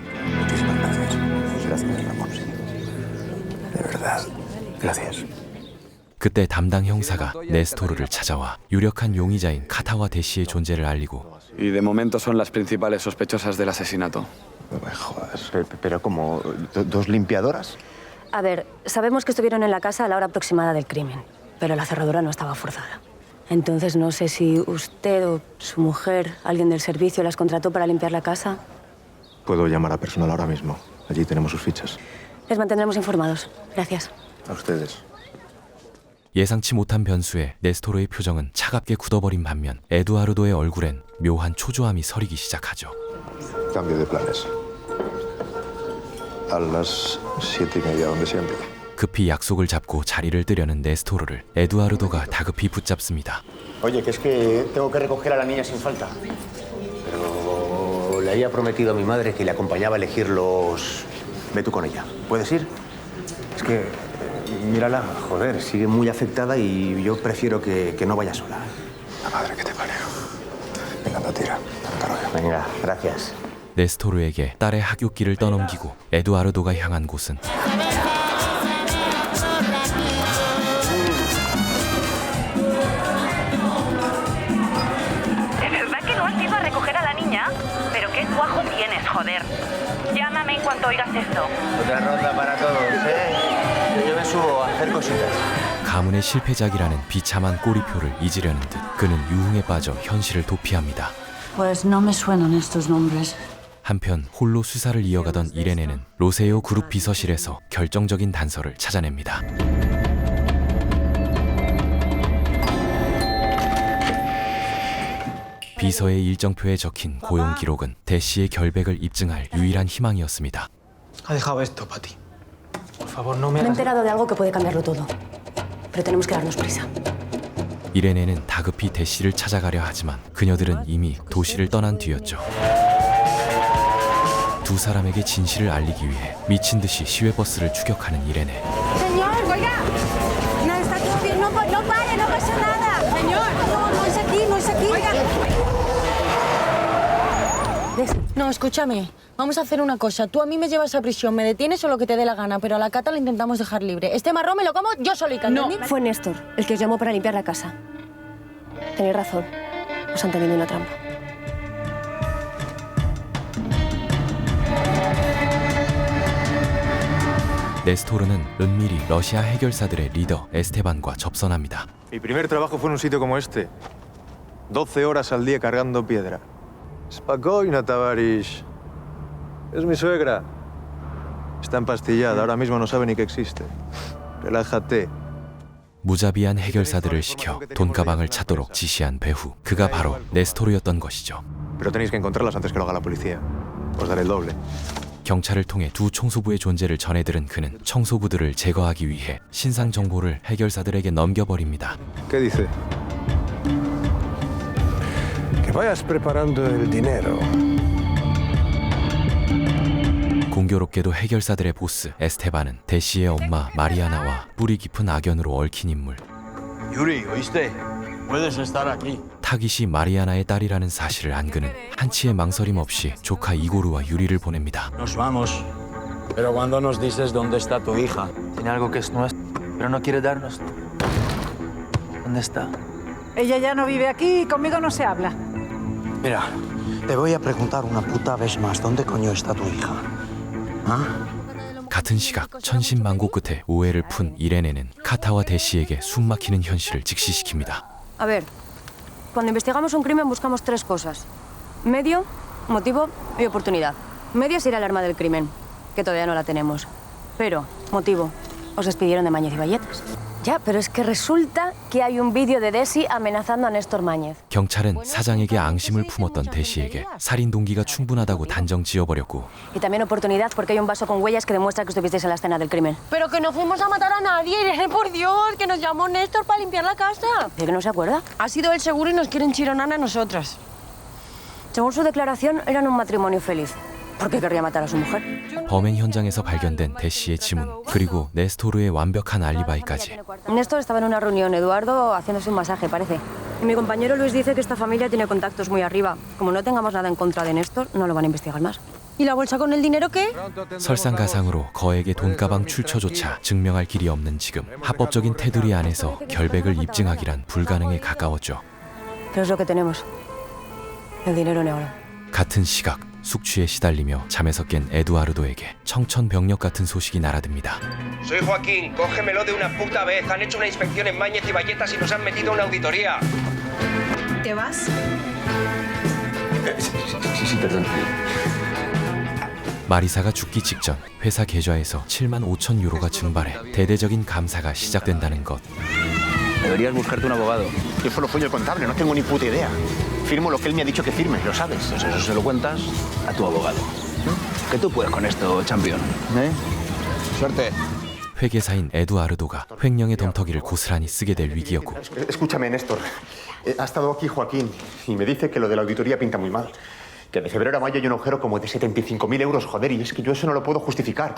그때 담당 형사가 네스토르를 찾아와 유력한 용의자인 카타와 대시의 존재를 알리고 Y de momento son las principales sospechosas del asesinato. No me jodas. Pero como dos limpiadoras. A ver, sabemos que estuvieron en la casa a la hora aproximada del crimen, pero la cerradura no estaba forzada. Entonces no sé si usted o su mujer, alguien del servicio, las contrató para limpiar la casa. Puedo llamar a personal ahora mismo. Allí tenemos sus fichas. Les mantendremos informados. Gracias. A ustedes. 예상치 못한 변수에 네스토르의 표정은 차갑게 굳어버린 반면 에두아르도의 얼굴엔 묘한 초조함이 서리기 시작하죠. Cambio de planes. A las 7:30 donde siempre. 급히 약속을 잡고 자리를 뜨려는 네스토르를 에두아르도가 다급히 붙잡습니다. Oye, que es que tengo que recoger a la niña sin falta. Pero le había prometido a mi madre que le acompañaba a elegir los... Ve tú con ella. ¿Puedes ir? Es que... mírala, joder, sigue muy afectada y yo prefiero que no vaya sola. La madre que te parió. Venga, anda, tira. Venga, gracias. 네스토르에게 딸의 학교길을 떠넘기고 에두아르도가 향한 곳은 ¿De verdad que no has ido a recoger a la niña? Pero qué cuajo tienes, joder. Llámame en cuanto oigas esto. Otra ronda para todos, ¿eh? Yo me subo a hacer cositas. 가문의 실패작이라는 비참한 꼬리표를 잊으려는 듯 그는 유흥에 빠져 현실을 도피합니다. Pues no me suenan estos nombres. 한편 홀로 수사를 이어가던 이레네는 로세오 그룹 비서실에서 결정적인 단서를 찾아냅니다. 비서의 일정표에 적힌 고용 기록은 대시의 결백을 입증할 유일한 희망이었습니다. Ha dejado esto para ti. Por favor, no me Me he hagas... enterado de algo que puede cambiarlo todo. Pero tenemos que darnos prisa. 이레네는 다급히 대시를 찾아가려 하지만 그녀들은 이미 도시를 떠난 뒤였죠. 두 사람에게 진실을 알리기 위해 미친 듯이 시외버스를 추격하는 이레네. Señor, oiga. No, está todo bien. No pare, no pasa nada. Señor. No es aquí, no es aquí. No, escúchame. Vamos a hacer una cosa. Tú a mí me llevas a prisión, me detienes o lo que te dé la gana, pero a la Cata la intentamos dejar libre. Este marrón me lo como yo solita. No, fue Néstor el que os llamó para limpiar la casa. Tenéis razón. Os han tenido una trampa. 네스토르는 은밀히 러시아 해결사들의 리더 에스테반과 접선합니다. Mi primer trabajo fue en un sitio como este. 12 horas al día cargando piedra. Spokojno, Tavarish. Es mi suegra. Está empastillada. Ahora mismo no sabe ni que existe. Relájate. 무자비한 해결사들을 시켜 돈가방을 찾도록 지시한 배후. 그가 바로 네스토르였던 것이죠. Pero tenéis que encontrarlas antes que lo haga la policía. Os daré el doble. 경찰을 통해 두 청소부의 존재를 전해들은 그는 청소부들을 제거하기 위해 신상 정보를 해결사들에게 넘겨버립니다. ¿Qué dice? Que vayas preparando el dinero. 공교롭게도 해결사들의 보스 에스테반은 대시의 엄마 마리아나와 뿌리 깊은 악연으로 얽힌 인물. Yuri, ¿oíste? Puedes estar aquí. 타깃이 마리아나의 딸이라는 사실을 안 그는 한치의 망설임 없이 조카 이고르와 유리를 보냅니다. Nos vamos. Pero cuando nos dices dónde está tu hija. Tiene algo que es nuestro, pero no quiere darnos. ¿Dónde está? Ella ya no vive aquí y conmigo no se habla. Mira, te voy a preguntar una puta vez más. ¿Dónde coño está tu hija? ¿Ah? 같은 시각 천신만고 끝에 오해를 푼 이레네는 카타와 대시에게 숨막히는 현실을 직시시킵니다. A ver, cuando investigamos un crimen buscamos tres cosas. Medio, motivo y oportunidad. Medio es ir al arma del crimen, que todavía no la tenemos. Pero, motivo, os despidieron de Mañez y Valletas. Ya, pero es que resulta que hay un vídeo de Desi amenazando a Néstor Mañez. 경찰은 사장에게 앙심을 품었던 대시에게 살인 동기가 충분하다고 단정 지어버렸고 Y también oportunidad porque hay un vaso con huellas que demuestra que estuvisteis en la escena del crimen. Pero que no fuimos a matar a nadie, Irene, por Dios, que nos llamó Néstor para limpiar la casa. ¿De que no se acuerda? Ha sido él seguro y nos quieren chironar a nosotras. Según su declaración, eran un matrimonio feliz. ¿Por qué querría matar a su mujer? 범행 현장에서 발견된 대시의 지문, 그리고 네스토르의 완벽한 알리바이까지. Néstor estaba en una reunión, Eduardo haciéndose un masaje, parece. Y mi compañero Luis dice que esta familia tiene contactos muy arriba. Como no tengamos nada en contra de Néstor, no lo van a investigar más. ¿Y la bolsa con el dinero qué? 설상가상으로 거액의 돈가방 출처조차 증명할 길이 없는 지금 합법적인 테두리 안에서 결백을 입증하기란 불가능에 가까웠죠. Pero es lo que tenemos. El dinero negro. 같은 시각 숙취에 시달리며 잠에서 깬 에두아르도에게 청천벽력 같은 소식이 날아듭니다. Soy Joaquín, cógemelo de una puta vez. Han hecho una inspección en Mañez y Valletas y nos han metido una auditoría. ¿Te vas? Sí, perdón. 마리사가 죽기 직전 회사 계좌에서 7만 5천 유로가 증발해 대대적인 감사가 시작된다는 것. Deberías buscarte un abogado. Yo solo soy el contable, no tengo ni puta idea. Firmo lo que él me ha dicho que firme, lo sabes. Pues eso se lo cuentas a tu abogado. Que tú puedes con esto, champion. Suerte. 회계사인 에두아르도가 횡령의 덤터기를 고스란히 쓰게 될 위기였고. Escúchame, Néstor. Ha estado aquí Joaquín y me dice que lo de la auditoría pinta muy mal. Que de febrero a mayo hay un agujero como de 75.000 euros, joder, y es que yo eso no lo puedo justificar.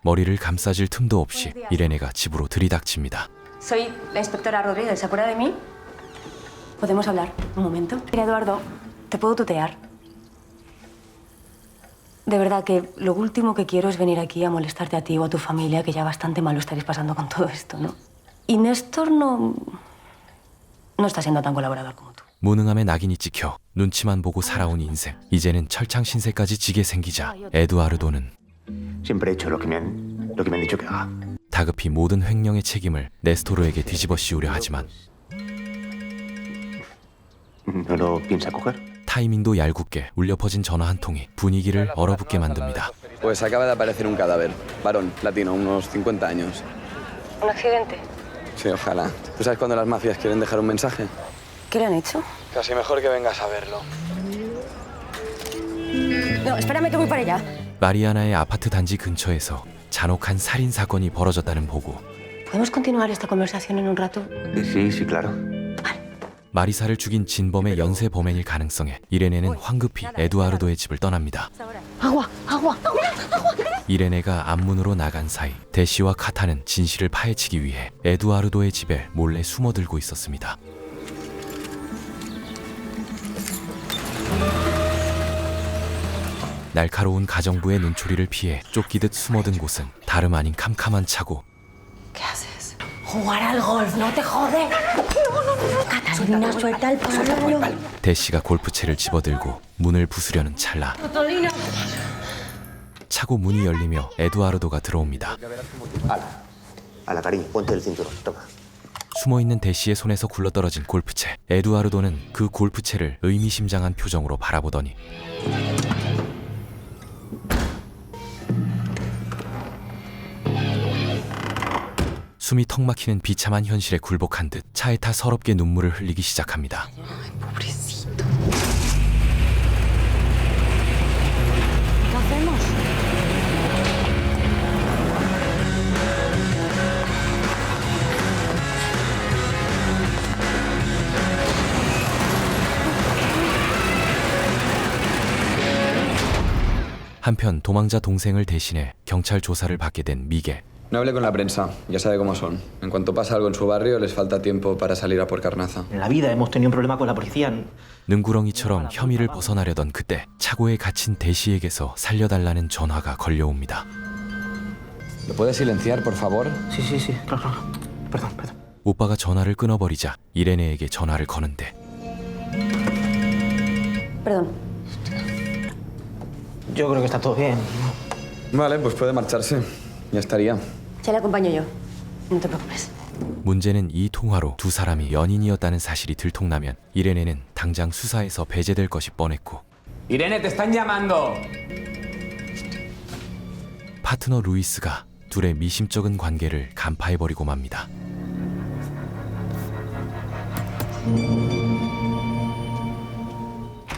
머리를 감싸질 틈도 없이 이레네가 집으로 들이닥칩니다. Soy la inspectora Rodríguez, ¿se acuerda de mí? ¿Podemos hablar un momento? Mira, Eduardo, ¿te puedo tutear? De verdad que lo último que quiero es venir aquí a molestarte a ti o a tu familia, que ya bastante mal lo estaréis pasando con todo esto, ¿no? Y Néstor no está siendo tan colaborador como tú. 무능함에 낙인이 찍혀 눈치만 보고 살아온 인생. 이제는 철창 신세까지 지게 생기자 에두아르도는 Siempre he hecho lo que me han dicho que haga. 다급히 모든 횡령의 책임을 네스토르에게 뒤집어 씌우려 하지만 ¿No lo piensa coger? 타이밍도 얄궂게 울려 퍼진 전화 한 통이 분위기를 얼어붙게 만듭니다. Pues acaba de aparecer un cadáver. Varón, latino, unos 50 años. ¿Un accidente? Sí, ojalá. ¿Tú sabes cuando las mafias quieren dejar un mensaje? ¿Qué le han hecho? Casi mejor que vengas a verlo. No, espérame que voy para allá. 마리아나의 아파트 단지 근처에서 잔혹한 살인 사건이 벌어졌다는 보고. ¿Podemos continuar esta conversación en un rato? Sí, claro. 마리사를 죽인 진범의 연쇄 범행일 가능성에 이레네는 황급히 에두아르도의 집을 떠납니다. Agua, agua, agua. 이레네가 앞문으로 나간 사이 대시와 카타는 진실을 파헤치기 위해 에두아르도의 집에 몰래 숨어들고 있었습니다. 날카로운 가정부의 눈초리를 피해 쫓기듯 숨어든 곳은 다름 아닌 캄캄한 차고. ¿Qué haces? Jugar al golf, no te jode. Catalina, suelta el palo. 대시가 골프채를 집어들고 문을 부수려는 찰나 Catalina. 차고 문이 열리며 에두아르도가 들어옵니다. Ala, cariño, ponte el cinturón. Toma. 숨어있는 대시의 손에서 굴러떨어진 골프채. 에두아르도는 그 골프채를 의미심장한 표정으로 바라보더니 숨이 턱 막히는 비참한 현실에 굴복한 듯 차에 타 서럽게 눈물을 흘리기 시작합니다. 한편 도망자 동생을 대신해 경찰 조사를 받게 된 미겔. No hable con la prensa, ya sabe cómo son. En cuanto pasa algo en su barrio, les falta tiempo para salir a por carnaza. En la vida hemos tenido un problema con la policía. 능구렁이처럼 혐의를 벗어나려던 그때 차고에 갇힌 대시에게서 살려달라는 전화가 걸려옵니다. ¿Lo puedes silenciar, por favor? Sí, claro. Perdón. 오빠가 전화를 끊어버리자 이레네에게 전화를 거는데. Perdón. Yo creo que está todo bien. Vale, pues puede marcharse. Ya estaría. Ya le acompaño yo. No te preocupes. 문제는 이 통화로 두 사람이 연인이었다는 사실이 들통나면 이레네는 당장 수사에서 배제될 것이 뻔했고. Irene, te están llamando. 파트너 루이스가 둘의 미심쩍은 관계를 간파해버리고 맙니다.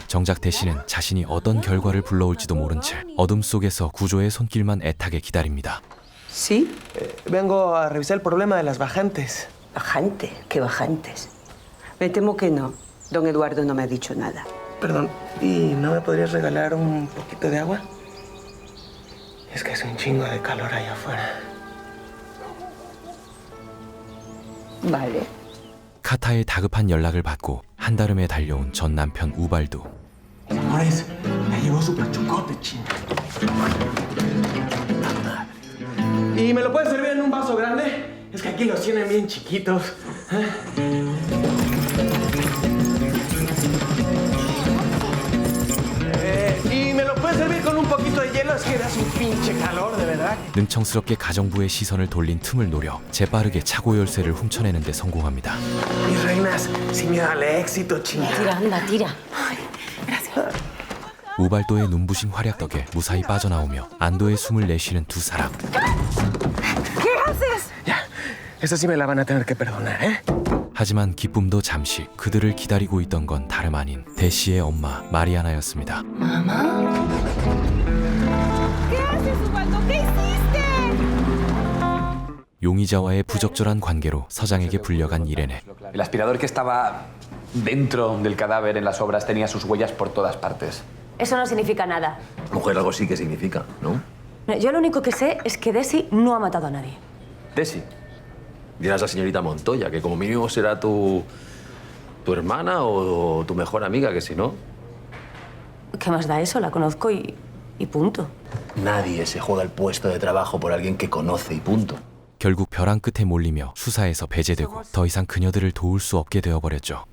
정작 대시는 자신이 어떤 결과를 불러올지도 모른 채 어둠 속에서 구조의 손길만 애타게 기다립니다. ¿Sí? Vengo a revisar el problema de las bajantes. ¿Bajante? ¿Qué bajantes? Me temo que no. Don Eduardo no me ha dicho nada. Perdón, ¿y no me podrías regalar un poquito de agua? Es que hace un chingo de calor allá afuera. Vale. 카타의 다급한 연락을 받고 한달음에 달려온 전 남편 우발도. Amores, me llegó súper chocote, ching. ¿Y me lo puedes servir en un vaso grande? Es que aquí los tienen bien chiquitos. ¿Y me lo puedes servir con un poquito de hielo? Es que das un pinche calor, de verdad. 능청스럽게 가정부의 시선을 돌린 틈을 노려 재빠르게 차고 열쇠를 훔쳐내는 데 성공합니다. Mis reinas, sin miedo al éxito, chinga. Tira, anda, tira. 우발도의 눈부신 활약 덕에 무사히 빠져나오며 안도의 숨을 내쉬는 두 사람. ¿Qué haces? Ya, esta sí me la van a tener que perdonar, ¿eh? 하지만 기쁨도 잠시. 그들을 기다리고 있던 건 다름 아닌 대시의 엄마 마리아나였습니다. ¿Qué haces, Ubaldo? ¿Qué hiciste? 용의자와의 부적절한 관계로 서장에게 불려간 이레네. El aspirador que estaba dentro del cadáver en las obras tenía sus huellas por todas partes. Eso no significa nada. Mujer, algo sí que significa, ¿no? Yo lo único que sé es que Desi no ha matado a nadie. Desi. Dirás a la señorita Montoya, que como mínimo será tu hermana o tu mejor amiga, que si no... ¿Qué más da eso? La conozco y punto. Nadie se juega el puesto de trabajo por alguien que conoce y punto. 결국 벼랑 끝에 몰리며 수사에서 배제되고 더 이상 그녀들을 도울 수 없게 되어버렸죠.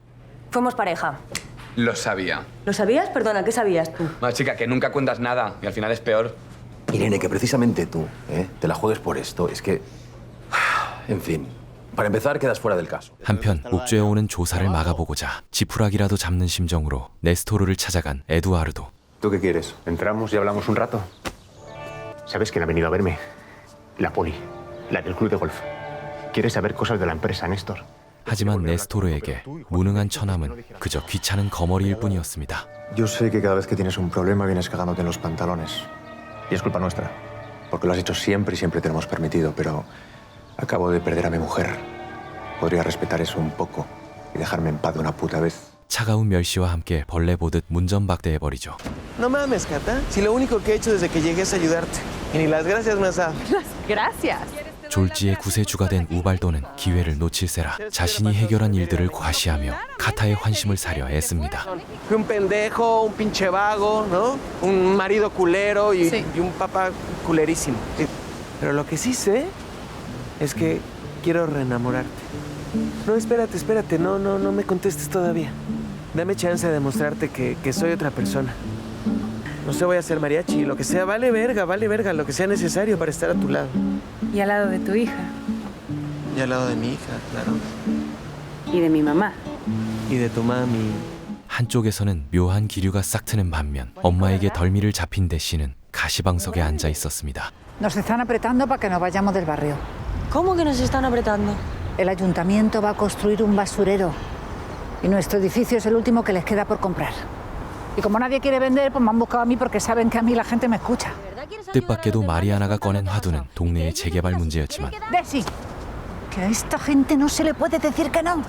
Fuimos pareja. Lo sabía. ¿Lo sabías? Perdona, ¿qué sabías tú? Una chica que nunca cuentas nada y al final es peor. Irene, que precisamente tú te la juegues por esto, es que... En fin, para empezar quedas fuera del caso. 한편 옥죄어 오는 조사를 막아보고자 지푸라기라도 잡는 심정으로 네스토르를 찾아간 에두아르도. ¿Tú qué quieres? ¿Entramos y hablamos un rato? ¿Sabes quién ha venido a verme? La poli, la del club de golf. Quiere saber cosas de la empresa, Néstor. 하지만 네스토르에게 무능한 처남은 그저 귀찮은 거머리일 뿐이었습니다. Yo sé que cada vez que tienes un problema vienes cagándote en los pantalones. Y es culpa nuestra. Porque lo has hecho siempre y siempre te lo hemos permitido, pero acabo de perder a mi mujer. Podría respetar eso un poco y dejarme en paz de una puta vez. 차가운 멸시와 함께 벌레 보듯 문전박대해버리죠. No mames, Cata. Si lo único que he hecho desde que llegué es ayudarte. Y ni las gracias me has dado. Gracias. 졸지의 구세주가 된 우발도는 기회를 놓칠세라 자신이 해결한 일들을 과시하며 카타의 환심을 사려 애씁니다. Un pendejo, un pinche vago, ¿no? Un marido culero y un papá culerísimo. Pero lo que sí sé es que quiero reenamorarte. No, espérate. No me contestes todavía. Dame chance de demostrarte que soy otra persona. No sé, voy a hacer mariachi, lo que sea, vale verga, lo que sea necesario para estar a tu lado. Y al lado de tu hija. Y al lado de mi hija, claro. Y de mi mamá. Y de tu mami. 한쪽에서는 묘한 기류가 싹트는 반면 엄마에게 덜미를 잡힌 대씨는 가시방석에 앉아 있었습니다. Nos están apretando para que nos vayamos del barrio. ¿Cómo que nos están apretando? El ayuntamiento va a construir un basurero. Y nuestro edificio es el último que les queda por comprar. Y como nadie quiere vender, pues me han buscado a mí porque saben que a mí la gente me escucha. 뜻밖에도 마리아나가 꺼낸 화두는 동네의 재개발 문제였지만 Desi, que a esta gente no se le puede decir que no.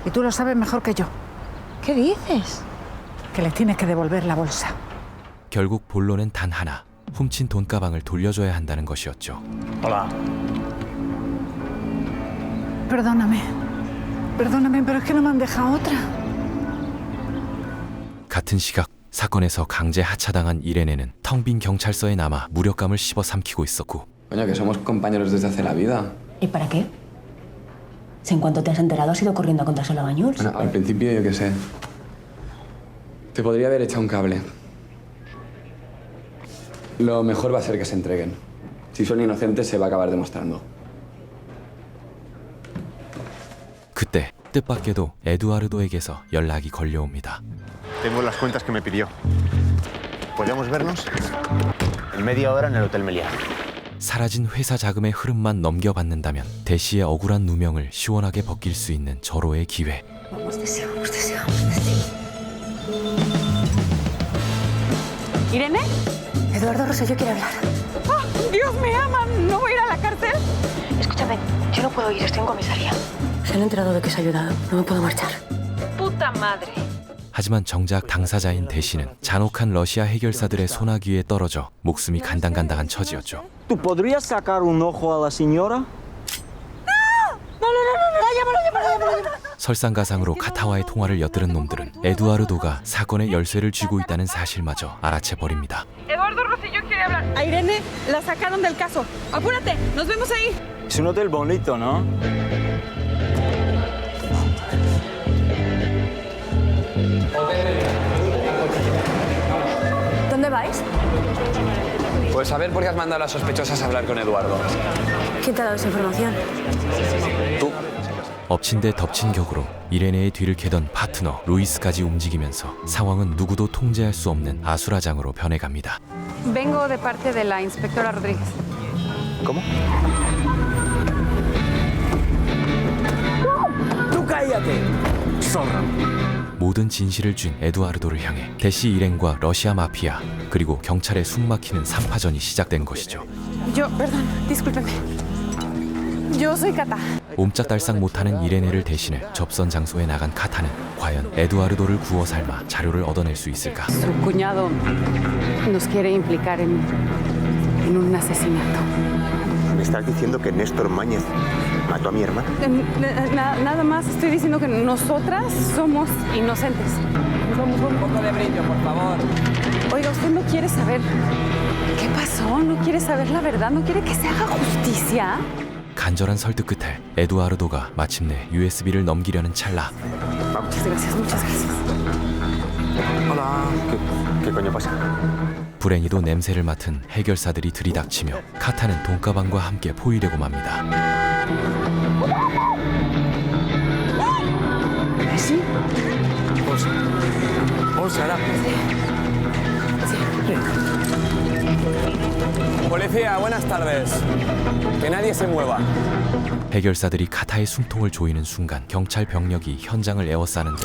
Y tú lo sabes mejor que yo. ¿Qué dices? Que les tienes que devolver la bolsa. 결국 본론은 단 하나. 훔친 돈가방을 돌려줘야 한다는 것이었죠. Hola. Perdóname, pero es que no me han dejado otra. 같은 시각 사건에서 강제 하차당한 이레네는 텅 빈 경찰서에 남아 무력감을 씹어 삼키고 있었고. Coño, que somos compañeros desde hace la vida. ¿Y para qué? Si en cuanto te has enterado has ido corriendo a contárselo a Bañuls. Bueno, al principio yo qué sé. Te podría haber echado un cable. Lo mejor va a ser que se entreguen. Si son inocentes se va a acabar demostrando. 그때 뜻밖에도 에두아르도에게서 연락이 걸려옵니다. Tengo las cuentas que me pidió. ¿Podemos vernos? En media hora en el Hotel Meliá. 사라진 회사 자금의 흐름만 넘겨받는다면 대시의 억울한 누명을 시원하게 벗길 수 있는 절호의 기회. Vamos, Desi. ¿Irene? Eduardo Rosselló quiere hablar. ¡Ah! ¡Dios me ama! ¿No voy a ir a la cárcel? Escúchame, yo no puedo ir, estoy en comisaría. Se han enterado de que se ha ayudado. No me puedo marchar. Puta madre. 하지만 정작 당사자인 대시는 잔혹한 러시아 해결사들의 소나귀에 떨어져 목숨이 간당간당한 처지였죠. ¿Tú podrías sacar un ojo a la señora? 설상가상으로 카타와의 통화를 엿들은 놈들은 에두아르도가 사건의 열쇠를 쥐고 있다는 사실마저 알아채 버립니다. Eduardo Rosselló quiere hablar. A Irene la sacaron del caso. Apúrate, nos vemos ahí. Es un hotel bonito, ¿no? ¿Dónde vais? Pues a ver por qué has mandado a las sospechosas a hablar con Eduardo. ¿Quién te ha dado esa información? Tú. 엎친 데 덮친 격으로 이레네의 뒤를 캐던 파트너 루이스까지 움직이면서 상황은 누구도 통제할 수 없는 아수라장으로 변해갑니다. Vengo de parte de la inspectora Rodríguez. ¿Cómo? ¡Tú cállate! ¡Zorra! 모든 진실을 쥔 에두아르도를 향해 대시 일행과 러시아 마피아 그리고 경찰의 숨막히는 삼파전이 시작된 것이죠. Yo, perdón, discúlpeme. Yo soy Cata. 옴짝달싹 못하는 이레네를 대신해 접선 장소에 나간 카타는 과연 에두아르도를 구워 삶아 자료를 얻어낼 수 있을까? Su cuñado nos quiere implicar en un asesinato. ¿Me estás diciendo que Néstor Máñez mató a mi hermana? Nada más estoy diciendo que nosotras somos inocentes. Somos un poco de brillo, por favor. Oiga, usted no quiere saber qué pasó, no quiere saber la verdad, no quiere que se haga justicia. 간절한 설득 끝에 에두아르도가 마침내 USB를 넘기려는 찰나 Muchas gracias, muchas gracias. Hola. ¿Qué coño pasa? 불행히도 냄새를 맡은 해결사들이 들이닥치며 카타는 돈가방과 함께 포위되고 맙니다. ¿Sí? Bolsa, Policía, buenas tardes. Que nadie se mueva. 해결사들이 카타의 숨통을 조이는 순간 경찰 병력이 현장을 에워싸는데